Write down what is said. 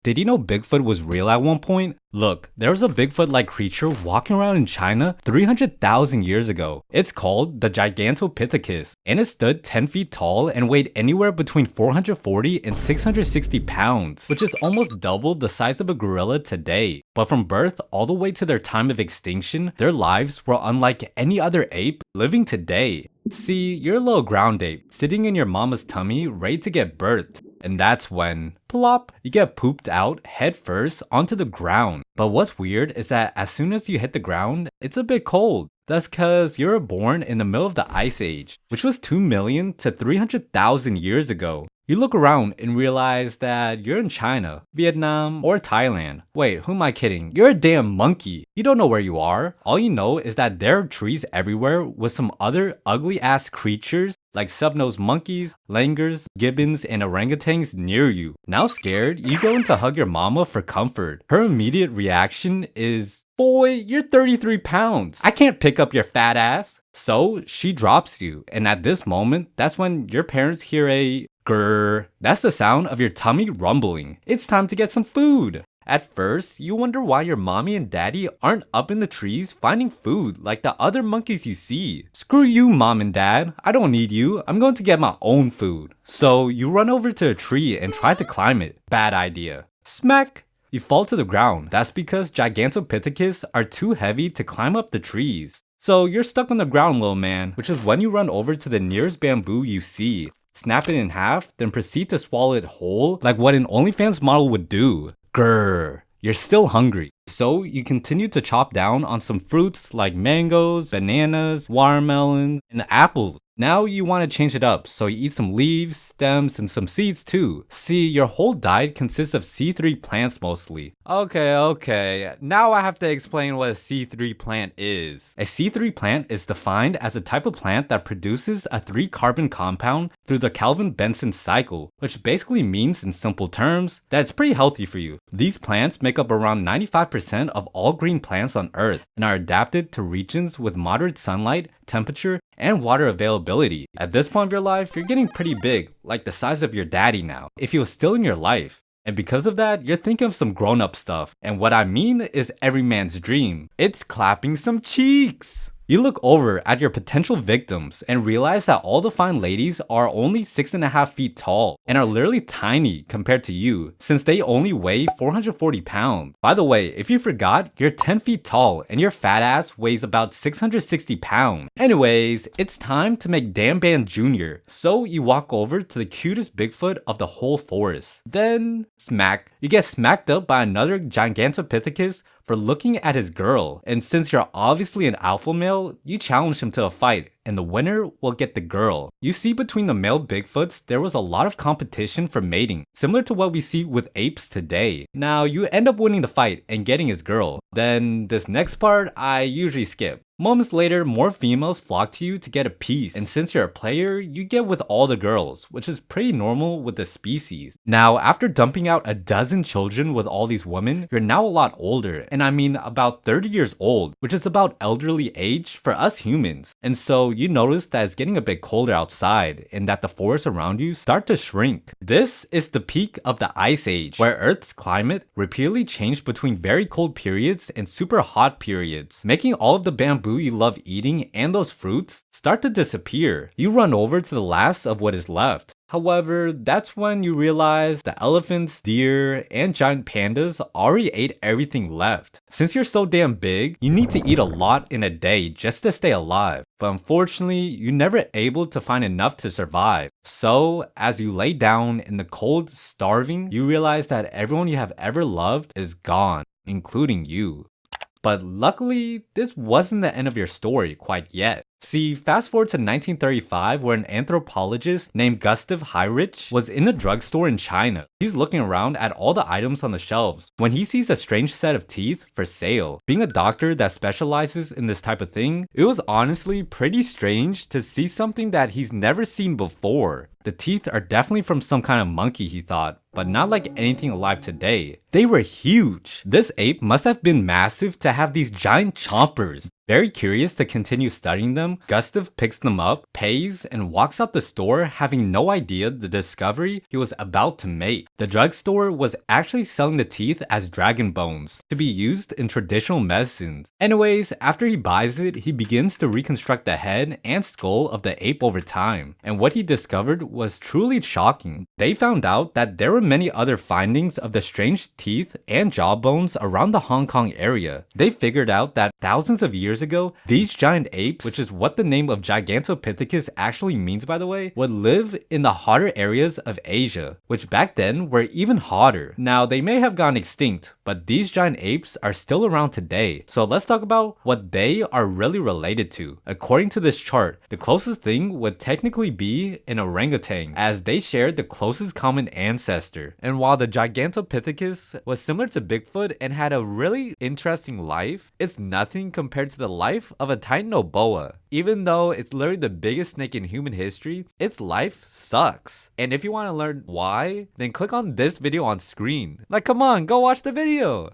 Did you know Bigfoot was real at one point? Look, there was a Bigfoot-like creature walking around in China 300,000 years ago. It's called the Gigantopithecus, and it stood 10 feet tall and weighed anywhere between 440 and 660 pounds, which is almost double the size of a gorilla today. But from birth all the way to their time of extinction, their lives were unlike any other ape living today. See, you're a little ground ape, sitting in your mama's tummy, ready to get birthed. And that's when, plop, you get pooped out head first onto the ground. But what's weird is that as soon as you hit the ground, it's a bit cold. That's cause you were born in the middle of the Ice Age, which was 2 million to 300,000 years ago. You look around and realize that you're in China, Vietnam, or Thailand. Wait, who am I kidding? You're a damn monkey. You don't know where you are. All you know is that there are trees everywhere with some other ugly ass creatures like sub-nosed monkeys, langurs, gibbons, and orangutans near you. Now scared, you go in to hug your mama for comfort. Her immediate reaction is, "Boy, you're 33 pounds. I can't pick up your fat ass." So she drops you, and at this moment, that's when your parents hear a grrr. That's the sound of your tummy rumbling. It's time to get some food. At first, you wonder why your mommy and daddy aren't up in the trees finding food like the other monkeys you see. Screw you, mom and dad. I don't need you. I'm going to get my own food. So you run over to a tree and try to climb it. Bad idea. Smack! You fall to the ground. That's because Gigantopithecus are too heavy to climb up the trees. So you're stuck on the ground, little man, which is when you run over to the nearest bamboo you see. Snap it in half, then proceed to swallow it whole like what an OnlyFans model would do. Grrr, you're still hungry. So you continue to chop down on some fruits like mangoes, bananas, watermelons, and apples. Now you want to change it up, so you eat some leaves, stems, and some seeds too. See, your whole diet consists of C3 plants mostly. Okay, now I have to explain what a C3 plant is. A C3 plant is defined as a type of plant that produces a 3-carbon compound through the Calvin-Benson cycle, which basically means in simple terms that it's pretty healthy for you. These plants make up around 95% of all green plants on Earth and are adapted to regions with moderate sunlight, temperature, and water availability. At this point of your life, you're getting pretty big, like the size of your daddy now, if he was still in your life. And because of that, you're thinking of some grown-up stuff. And what I mean is every man's dream. It's clapping some cheeks! You look over at your potential victims and realize that all the fine ladies are only 6.5 feet tall and are literally tiny compared to you, since they only weigh 440 pounds. By the way, if you forgot, you're 10 feet tall and your fat ass weighs about 660 pounds. Anyways, it's time to make danban Jr. So you walk over to the cutest Bigfoot of the whole forest. Then, smack. You get smacked up by another Gigantopithecus for looking at his girl, and since you're obviously an alpha male, you challenge him to a fight, and the winner will get the girl. You see, between the male Bigfoots, there was a lot of competition for mating, similar to what we see with apes today. Now, you end up winning the fight and getting his girl. Then, this next part, I usually skip. Moments later, more females flock to you to get a piece, and since you're a player, you get with all the girls, which is pretty normal with the species. Now, after dumping out a dozen children with all these women, you're now a lot older, and I mean about 30 years old, which is about elderly age for us humans. And so you notice that it's getting a bit colder outside, and that the forests around you start to shrink. This is the peak of the Ice Age, where Earth's climate repeatedly changed between very cold periods and super hot periods, making all of the bamboo you love eating and those fruits start to disappear. You run over to the last of what is left. However, that's when you realize the elephants, deer, and giant pandas already ate everything left. Since you're so damn big, you need to eat a lot in a day just to stay alive. But unfortunately, you're never able to find enough to survive. So, as you lay down in the cold, starving, you realize that everyone you have ever loved is gone, including you. But luckily, this wasn't the end of your story quite yet. See, fast forward to 1935 where an anthropologist named Gustav Heinrich was in a drugstore in China. He's looking around at all the items on the shelves when he sees a strange set of teeth for sale. Being a doctor that specializes in this type of thing, it was honestly pretty strange to see something that he's never seen before. The teeth are definitely from some kind of monkey, he thought, but not like anything alive today. They were huge. This ape must have been massive to have these giant chompers. Very curious to continue studying them, Gustav picks them up, pays, and walks out the store having no idea the discovery he was about to make. The drugstore was actually selling the teeth as dragon bones to be used in traditional medicines. Anyways, after he buys it, he begins to reconstruct the head and skull of the ape over time, and what he discovered was truly shocking. They found out that there were many other findings of the strange teeth and jawbones around the Hong Kong area. They figured out that thousands of years ago, these giant apes, which is what the name of Gigantopithecus actually means by the way, would live in the hotter areas of Asia, which back then were even hotter. Now, they may have gone extinct, but these giant apes are still around today. So let's talk about what they are really related to. According to this chart, the closest thing would technically be an orangutan, as they shared the closest common ancestor. And while the Gigantopithecus was similar to Bigfoot and had a really interesting life, it's nothing compared to the life of a titanoboa. Even though it's literally the biggest snake in human history, its life sucks. And if you want to learn why, then click on this video on screen. Like, come on, go watch the video.